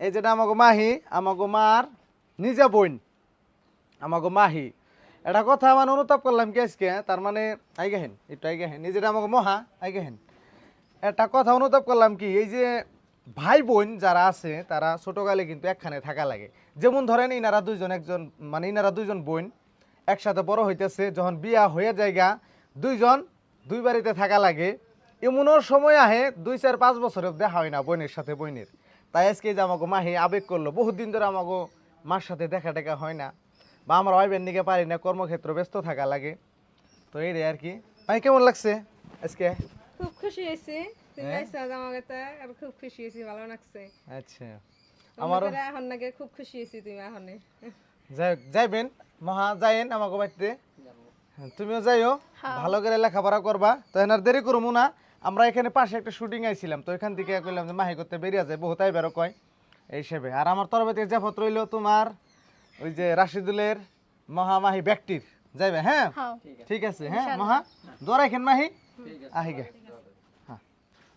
এই যেটা আমাকে মাহি আমাকে মার নিজে বোন আমাকে মাহি এটা কথা মানে অনুতাপ করলাম কি আজকে তার মানে আইগেহেন একটু আইগেহেন এই যেটা আমাকে মহা আইগেহেন একটা কথা অনুতাপ করলাম কি এই যে ভাই বোন যারা আছে তারা ছোটকালে কিন্তু একখানে থাকা লাগে যেমন ধরেন ইনারা দুইজন একজন মানে ইনারা দুইজন বোন একসাথে বড় হইতেছে যখন বিয়া হয়ে যায়গা দুইজন দুই বাড়িতে থাকা লাগে এমনও সময় আহে 2-4-5 বছরে দেখা হয় না বোনের সাথে বোনের তাই আজকে যে আমাকে মাহি আবেগ করলো বহুত দিন ধরে আমাকে মার সাথে দেখা টেকা হয় না বা আমরা ওয়াইবের নিকে পারি না কর্মক্ষেত্র ব্যস্ত থাকা লাগে তো এই রে আর কি ভাই কেমন লাগছে আজকে খুব খুশি হয়েছি তুমি আইছো আজ আমার কাছে আর খুব খুশি হয়েছি ভালো লাগছে আচ্ছা আমারও এখন নাকি খুব খুশি হয়েছি তুমি এখনে যাইবেন মহা যাইন আমাকে বাড়িতে তুমিও যাইও ভালো করে লেখাপড়া করবা তো এনার দেরি করবো না আমরা এখানে পাশে একটা শুটিং আইছিলাম তো এখান থেকে কইলাম যে মাহি করতে বেরিয়ে যায় বহুতাই বেরো কয় এই হিসেবে আর আমার তরফে থেকে জাফত রইল তোমার ওই যে রাশিদুলের মহামাহি ব্যক্তির যাইবে হ্যাঁ ঠিক আছে হ্যাঁ মহা দোয়া রাখেন মাহি আহিগে